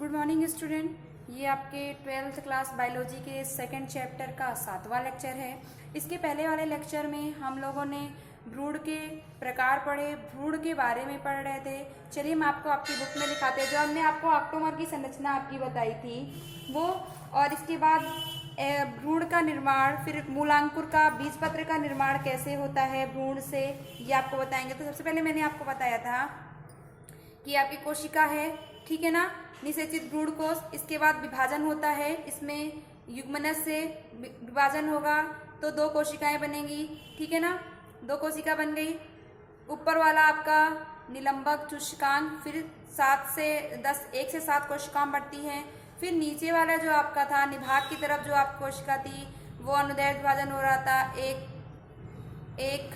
Good morning student. ये आपके 12th class biology के सेकंड चैप्टर का 7वां लेक्चर है। इसके पहले वाले लेक्चर में हम लोगों ने भ्रूण के प्रकार पढ़े, भ्रूण के बारे में पढ़ रहे थे। चलिए मैं आपको आपकी बुक में दिखाते हैं। जो हमने आपको ऑक्टोमर की संरचना आपकी बताई थी वो, और इसके बाद भ्रूण का निर्माण, फिर मूलांकुर का बीजपत्र का निर्माण कैसे होता है भ्रूण से, ये आपको बताएंगे। तो सबसे पहले मैंने आपको बताया था कि आपकी कोशिका है, ठीक है ना, निषेचित भ्रूण कोश। इसके बाद विभाजन होता है, इसमें युग्मनज से विभाजन होगा तो 2 कोशिकाएं बनेंगी, ठीक है ना। 2 कोशिका बन गई। ऊपर वाला आपका निलंबक चूषकांग, फिर 1 से 7 कोशिकाएं बढ़ती हैं। फिर नीचे वाला जो आपका था निभाग की तरफ जो आपकी कोशिका थी वो अनुदैर्घ्य विभाजन हो रहा था, एक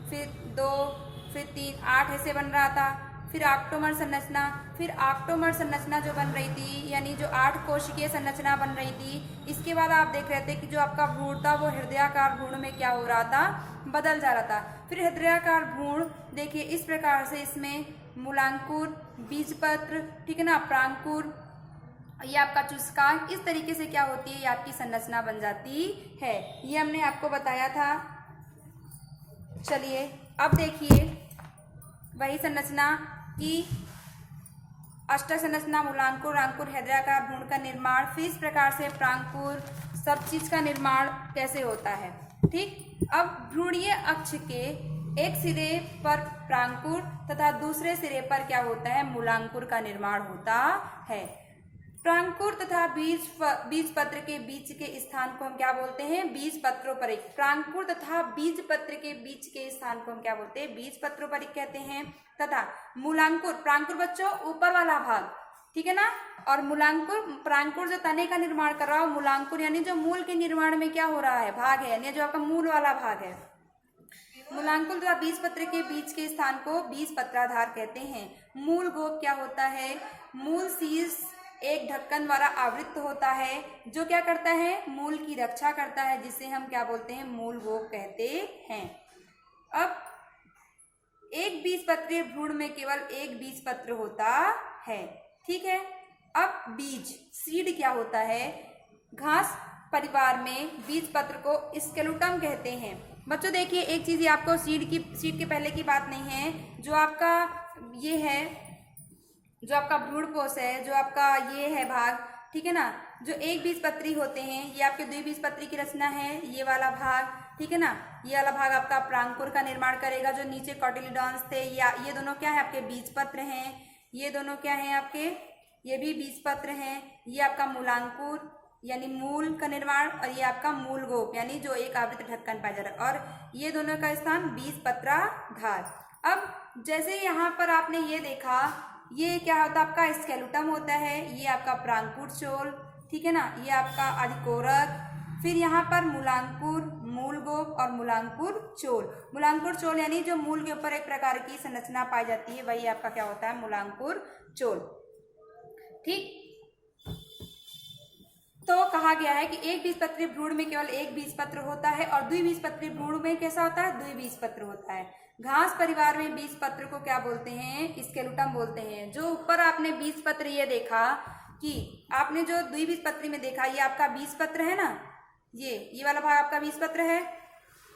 फिर 2 फिर 3 8 ऐसे बन रहा था। फिर ऑक्टोमर संरचना, फिर ऑक्टोमर संरचना जो बन रही थी, यानी जो 8 कोशिकीय संरचना बन रही थी। इसके बाद आप देख रहे थे कि जो आपका भ्रूण था वो हृदयाकार भ्रूण में क्या हो रहा था, बदल जा रहा था। फिर हृदयाकार भ्रूण देखिए इस प्रकार से, इसमें मूलांकुर, बीजपत्र, ठीक है ना, प्रांकुर, ये आपका चूषकांग, इस तरीके से क्या होती है, ये आपकी संरचना बन जाती है। ये हमने आपको बताया था। चलिए अब देखिए वही संरचना की अष्टक संरचना, मूलांकुर, अंकुर, हृदयाकार भ्रूण का निर्माण, फिर इस प्रकार से प्रांकुर, सब चीज का निर्माण कैसे होता है, ठीक। अब भ्रूणीय अक्ष के एक सिरे पर प्रांकुर तथा दूसरे सिरे पर क्या होता है, मूलांकुर का निर्माण होता है। प्रांकुर तथा बीजपत्र के बीच के स्थान को हम क्या बोलते हैं, बीजपत्रोपरिक। प्रांकुर तथा बीजपत्र के बीच के स्थान को हम क्या बोलते हैं, बीजपत्रोपरिक कहते हैं। तथा मूलांकुर, प्रांकुर बच्चों ऊपर वाला भाग, ठीक है ना, और मूलांकुर, प्रांकुर जो तने का निर्माण कर रहा हो, मूलांकुर यानी जो मूल के निर्माण में क्या हो रहा है, भाग है, यानी जो आपका मूल वाला भाग है। मूलांकुर तथा बीजपत्र के बीच के स्थान को बीजपत्राधार कहते हैं। मूल गोप क्या होता है, मूल शीर्ष एक ढक्कन द्वारा आवृत होता है, जो क्या करता है, मूल की रक्षा करता है, जिसे हम क्या बोलते हैं, मूल गोप कहते हैं। अब एक बीजपत्रीय भ्रूण में केवल एक बीजपत्र होता है, ठीक है। अब बीज, सीड क्या होता है, घास परिवार में बीजपत्र को स्केलेटम कहते हैं। बच्चों देखिए एक चीज, आपको सीड के पहले की बात नहीं है, जो आपका ये है, जो आपका भ्रूणपोष है, जो आपका ये है भाग, ठीक है ना, जो एक बीजपत्री होते हैं, ये आपके द्विबीजपत्री की रचना है, ये वाला भाग, ठीक है ना। ये वाला भाग आपका प्रांकुर का निर्माण करेगा। जो नीचे कॉटिलिडॉन्स थे, या ये दोनों क्या है, आपके बीजपत्र हैं। ये दोनों क्या है आपके, ये भी बीजपत्र हैं। ये आपका मूलांकुर यानी मूल का निर्माण, और ये आपका मूल गोप यानी जो एक आवृत ढक्कन पाया जा रहा है, और ये दोनों का स्थान बीजपत्राधार। अब जैसे यहाँ पर आपने ये देखा, ये क्या होता है, आपका स्केलेटम होता है, ये आपका प्रांकुर चोल, ठीक है ना, ये आपका अधिकोरक, फिर यहाँ पर मूलांकुर, मूल गोप और मूलांकुर चोल। मूलांकुर चोल यानी जो मूल के ऊपर एक प्रकार की संरचना पाई जाती है, वही आपका क्या होता है, मूलांकुर चोल, ठीक। तो कहा गया है कि एक बीजपत्री भ्रूण में केवल एक बीजपत्र होता है, और द्विबीजपत्री भ्रूण में कैसा होता है, द्विबीजपत्र होता है। घास परिवार में बीजपत्र को क्या बोलते हैं, स्केलेटम बोलते हैं। जो ऊपर आपने बीजपत्र ये देखा कि आपने जो द्विबीजपत्री में देखा, ये आपका बीजपत्र है ना, ये वाला भाग आपका बीजपत्र है।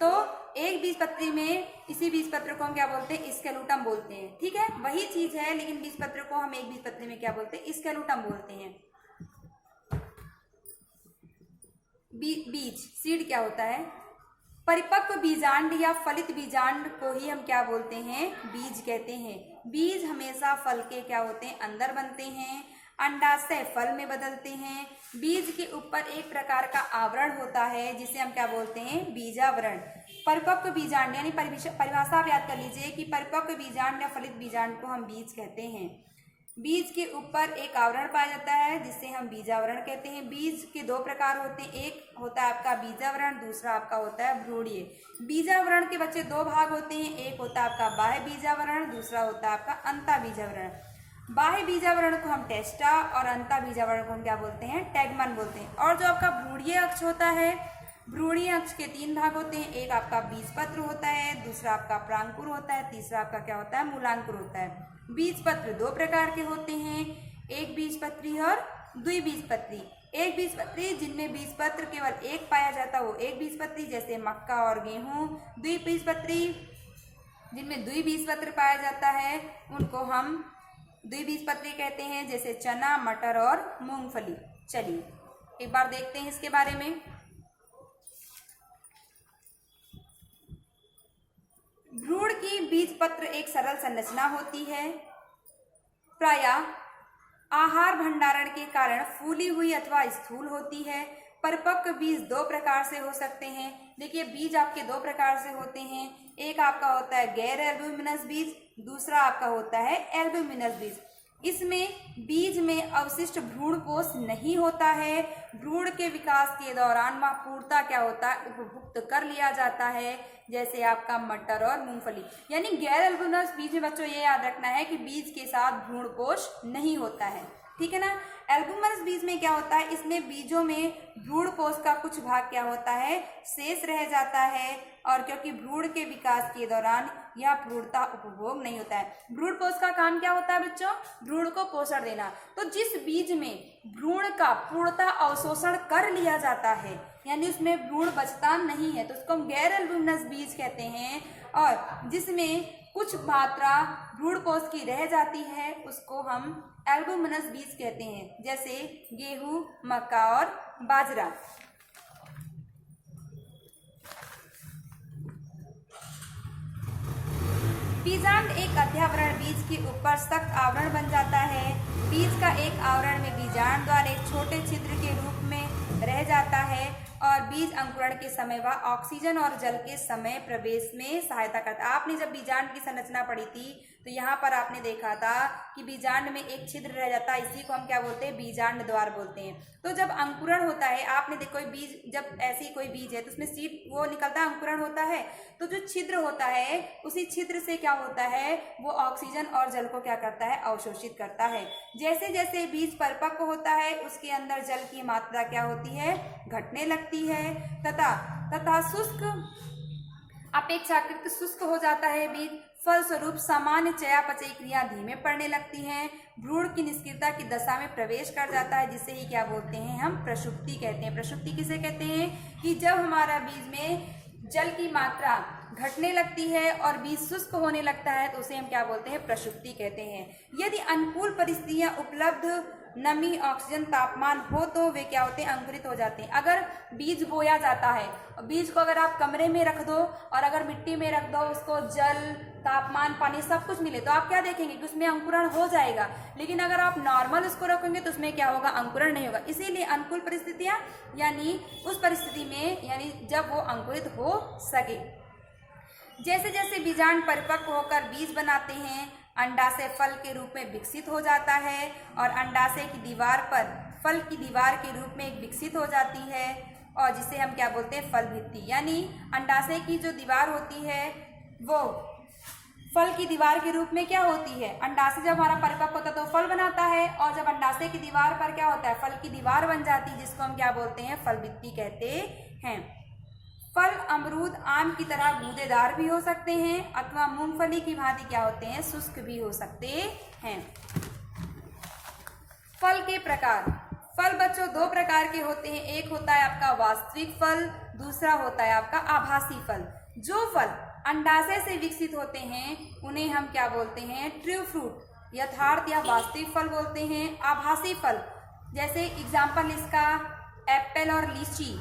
तो एक बीजपत्री में इसी बीजपत्र को हम क्या बोलते हैं, स्केलेटम बोलते हैं, ठीक है। वही चीज है, लेकिन बीजपत्र को हम एक बीजपत्री में क्या बोलते हैं, स्केलेटम बोलते हैं। बीज, सीड क्या होता है, परिपक्व बीजांड या फलित बीजांड को ही हम क्या बोलते हैं, बीज कहते हैं। बीज हमेशा फल के क्या होते हैं, अंदर बनते हैं, अंडाशय फल में बदलते हैं। बीज के ऊपर एक प्रकार का आवरण होता है, जिसे हम क्या बोलते हैं, बीजावरण। परिपक्व बीजांड यानी परिभाषा आप याद कर लीजिए कि परिपक्व बीजांड या फलित बीजांड को हम बीज कहते हैं। बीज के ऊपर एक आवरण पाया जाता है, जिसे हम बीजावरण कहते हैं। बीज के 2 प्रकार होते हैं, एक होता है आपका बीजावरण, दूसरा आपका होता है भ्रूणीय। बीजावरण के बच्चे 2 भाग होते हैं, एक होता है आपका बाह्य बीजावरण, दूसरा होता है आपका अंतः बीजावरण। बाह्य बीजावरण को हम टेस्टा और अंतः बीजावरण को हम क्या बोलते हैं, टैगमन बोलते हैं। और जो आपका भ्रूणीय अक्ष होता है, भ्रूणीय अक्ष के 3 भाग होते हैं, एक आपका बीजपत्र होता है, दूसरा आपका प्रांकुर होता है, तीसरा आपका क्या होता है, मूलांकुर होता है। बीजपत्र 2 प्रकार के होते हैं, एक बीजपत्री और द्विबीजपत्री। एक बीजपत्री जिनमें बीजपत्र केवल एक पाया जाता है वो एक बीजपत्री, जैसे मक्का और गेहूं। द्विबीजपत्री जिनमें द्विबीजपत्र पाया जाता है उनको हम द्विबीजपत्री कहते हैं, जैसे चना, मटर और मूंगफली। चलिए एक बार देखते हैं इसके बारे में। भ्रूण की बीजपत्र एक सरल संरचना होती है, प्रायः आहार भंडारण के कारण फूली हुई अथवा स्थूल होती है। परिपक्व बीज दो प्रकार से हो सकते हैं। देखिए बीज आपके दो प्रकार से होते हैं, एक आपका होता है गैर एल्ब्यूमिनस बीज, दूसरा आपका होता है एल्ब्यूमिनस बीज। इसमें बीज में अवशिष्ट भ्रूण कोष नहीं होता है। भ्रूण के विकास के दौरान वह पूर्णतः क्या होता है, उपभुक्त कर लिया जाता है, जैसे आपका मटर और मूंगफली। यानी गैर एल्ब्यूमिनस बीज में बच्चों ये याद रखना है कि बीज के साथ भ्रूण कोष नहीं होता है, ठीक है ना। एल्ब्यूमिनस बीज में क्या होता है, इसमें बीजों में भ्रूण कोष का कुछ भाग क्या होता है, शेष रह जाता है, और क्योंकि भ्रूण के विकास के दौरान यह पूर्णतः उपभोग नहीं होता है। भ्रूण कोष का काम क्या होता है बच्चों, भ्रूण को पोषण देना। तो जिस बीज में भ्रूण का पूर्णतः अवशोषण कर लिया जाता है, यानी उसमें भ्रूण बचता नहीं है, तो उसको हम गैर एल्ब्यूमिनस बीज कहते हैं। और जिसमें कुछ मात्रा भ्रूण कोष की रह जाती है उसको हम एल्ब्यूमिनस बीज कहते हैं, जैसे गेहूं, मक्का और बाजरा। बीजांड एक अध्यावरण बीज के ऊपर सख्त आवरण बन जाता है। बीज का एक आवरण में बीजांड द्वारा एक छोटे छिद्र के रूप में रह जाता है और बीज अंकुरण के समय वह ऑक्सीजन और जल के समय प्रवेश में सहायता करता है। आपने जब बीजांड की संरचना पढ़ी थी तो यहाँ पर आपने देखा था कि बीजांड में एक छिद्र रह जाता है, इसी को हम क्या बोलते हैं, बीजांड द्वार बोलते हैं। तो जब अंकुरण होता है, आपने देखो कोई बीज, जब ऐसी कोई बीज है तो उसमें सीड वो निकलता है, अंकुरण होता है, तो जो छिद्र होता है उसी छिद्र से क्या होता है, वो ऑक्सीजन और जल को क्या करता है, अवशोषित करता है। जैसे जैसे बीज परिपक्व होता है उसके अंदर जल की मात्रा क्या होती है, घटने लगती है, तथा शुष्क अपेक्षाकृत शुष्क हो जाता है बीज। फलस्वरूप सामान्य चयापचय क्रिया धीमे पड़ने लगती है। भ्रूण की निष्क्रियता की दशा में प्रवेश कर जाता है, जिसे ही क्या बोलते हैं, हम प्रसुप्ति कहते हैं। प्रसुप्ति किसे कहते हैं, कि जब हमारा बीज में जल की मात्रा घटने लगती है और बीज शुष्क होने लगता है तो उसे हम क्या बोलते हैं, प्रसुप्ति कहते हैं। यदि अनुकूल परिस्थितियां उपलब्ध, नमी, ऑक्सीजन, तापमान हो तो वे क्या होते हैं, अंकुरित हो जाते हैं। अगर बीज बोया जाता है, बीज को अगर आप कमरे में रख दो और अगर मिट्टी में रख दो, उसको जल, तापमान, पानी सब कुछ मिले तो आप क्या देखेंगे कि उसमें अंकुरण हो जाएगा। लेकिन अगर आप नॉर्मल उसको रखेंगे तो उसमें क्या होगा, अंकुरण नहीं होगा। इसीलिए अनुकूल परिस्थितियां, यानी उस परिस्थिति में, यानी जब वो अंकुरित हो सके। जैसे जैसे बीजांड परिपक्व होकर बीज बनाते हैं, अंडाशय फल के रूप में विकसित हो जाता है और अंडाशय की दीवार पर फल की दीवार के रूप में विकसित हो जाती है, और जिसे हम क्या बोलते हैं, फल भित्ति। यानी अंडाशय की जो दीवार होती है वो फल की दीवार के रूप में क्या होती है, अंडाशय जब हमारा परिपक्व होता है तो फल बनाता है, और जब अंडाशय की दीवार पर क्या होता है, फल की दीवार बन जाती है, जिसको हम क्या बोलते हैं, फल भित्ति कहते हैं। फल अमरूद, आम की तरह गूदेदार भी हो सकते हैं अथवा मूंगफली की भांति क्या होते हैं, शुष्क भी हो सकते हैं। फल के प्रकार। फल बच्चों दो प्रकार के होते हैं, एक होता है आपका वास्तविक फल, दूसरा होता है आपका आभासी फल। जो फल अंडाशय से विकसित होते हैं उन्हें हम क्या बोलते हैं, ट्रू फ्रूट, यथार्थ या वास्तविक फल बोलते हैं। आभासी फल, जैसे एग्जाम्पल इसका एप्पल और लीची,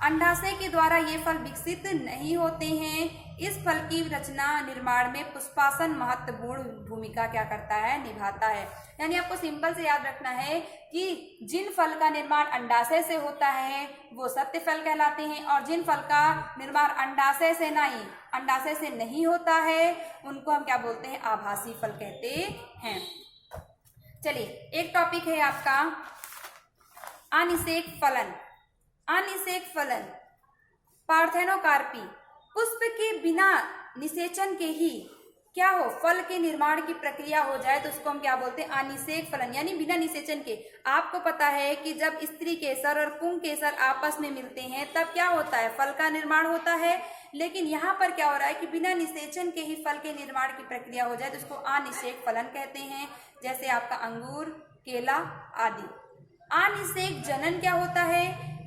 अंडाशय के द्वारा ये फल विकसित नहीं होते हैं। इस फल की रचना निर्माण में पुष्पासन महत्वपूर्ण भूमिका क्या करता है, निभाता है। यानी आपको सिंपल से याद रखना है कि जिन फल का निर्माण अंडाशय से होता है वो सत्य फल कहलाते हैं, और जिन फल का निर्माण अंडाशय से नहीं होता है उनको हम क्या बोलते हैं, आभासी फल कहते हैं। चलिए एक टॉपिक है आपका अनिषेक फलन। अनिषेक फलन, पार्थेनोकार्पी, पुष्प के बिना निषेचन के ही क्या हो, फल के निर्माण की प्रक्रिया हो जाए तो उसको हम क्या बोलते हैं, अनिषेक फलन, यानी बिना निषेचन के। आपको पता है कि जब स्त्री केसर और पुंग केसर आपस में मिलते हैं तब क्या होता है, फल का निर्माण होता है। लेकिन यहाँ पर क्या हो रहा है कि बिना निषेचन के ही फल के निर्माण की प्रक्रिया हो जाए तो उसको अनिषेक फलन कहते हैं। जैसे आपका अंगूर, केला आदि। अनिषेक जनन क्या होता है?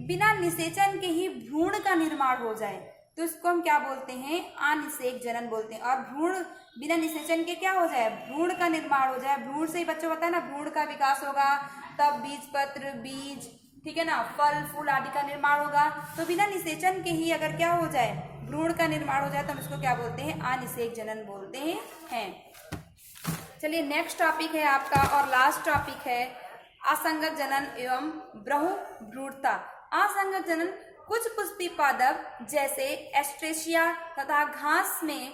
बिना निषेचन के ही भ्रूण का निर्माण हो जाए तो इसको हम क्या बोलते हैं? अनिषेक जनन बोलते हैं। और भ्रूण बिना निषेचन के क्या हो जाए? भ्रूण का निर्माण हो जाए। भ्रूण से ही बच्चों पता है ना, भ्रूण का विकास होगा, तब बीज पत्र, बीज, ठीक है ना, फल फूल आदि का निर्माण होगा। तो बिना निषेचन के ही अगर क्या हो जाए? भ्रूण का निर्माण हो जाए तो हम इसको क्या बोलते हैं? अनिषेक जनन बोलते हैं। चलिए नेक्स्ट टॉपिक है आपका और लास्ट टॉपिक है असंगत जनन एवं बहुभ्रूणता। असंगत जनन कुछ पुष्पी पादप जैसे एस्ट्रेशिया तथा घास में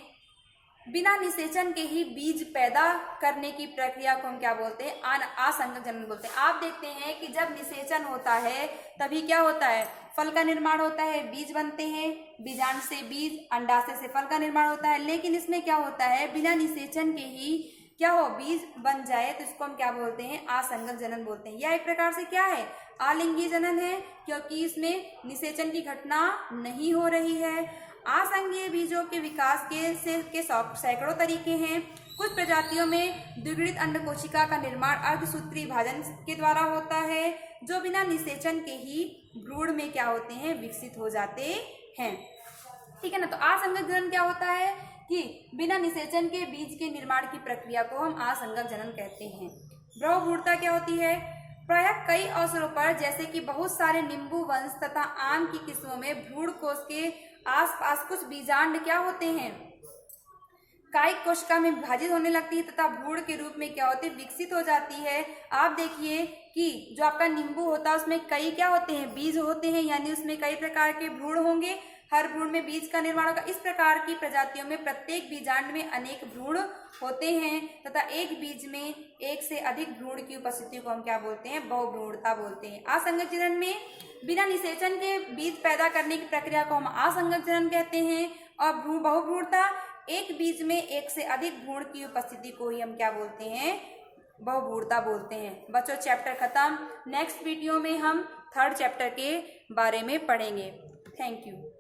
बिना निषेचन के ही बीज पैदा करने की प्रक्रिया को हम क्या बोलते हैं? असंगत जनन बोलते हैं। आप देखते हैं कि जब निषेचन होता है तभी क्या होता है? फल का निर्माण होता है, बीज बनते हैं, बीजांड से बीज, अंडाशय से फल का निर्माण होता है। लेकिन इसमें क्या होता है? बिना निषेचन के ही क्या हो? बीज बन जाए तो इसको हम क्या बोलते हैं? असंगत जनन बोलते हैं। यह एक प्रकार से क्या है? अलिंगी जनन है, क्योंकि इसमें निषेचन की घटना नहीं हो रही है। असंगीय बीजों के विकास के सैकड़ों तरीके हैं। कुछ प्रजातियों में द्विगुणित अंडकोशिका का निर्माण अर्धसूत्री विभाजन के द्वारा होता है, जो बिना निषेचन के ही भ्रूण में क्या होते हैं? विकसित हो जाते हैं। ठीक है ना। तो असंगत जनन क्या होता है कि बिना निषेचन के बीज के निर्माण की प्रक्रिया को हम असंगत जनन कहते हैं। बहुभ्रूणता क्या होती है? प्रायः कई अवसरों पर जैसे कि बहुत सारे नींबू वंश तथा आम की किस्मों में भ्रूण कोश के आसपास कुछ बीजांड क्या होते हैं? कायिक कोशिका में विभाजित होने लगती है तथा भ्रूण के रूप में क्या होती है? विकसित हो जाती है। आप देखिए कि जो आपका नींबू होता है उसमें कई क्या होते हैं? बीज होते हैं, यानी उसमें कई प्रकार के भ्रूण होंगे। हर भ्रूण में बीज का निर्माण होगा। इस प्रकार की प्रजातियों में प्रत्येक बीजांड में अनेक भ्रूण होते हैं तथा एक बीज में एक से अधिक भ्रूण की उपस्थिति को हम क्या बोलते हैं? बहुभ्रूणता बोलते हैं। असंगत जनन में बिना निषेचन के बीज पैदा करने की प्रक्रिया को हम असंगत जनन कहते हैं। और बहुभ्रूणता, एक बीज में एक से अधिक भ्रूण की उपस्थिति को ही हम क्या बोलते हैं? बहुभ्रूणता बोलते हैं। बच्चों चैप्टर खत्म। नेक्स्ट वीडियो में हम थर्ड चैप्टर के बारे में पढ़ेंगे। Thank you.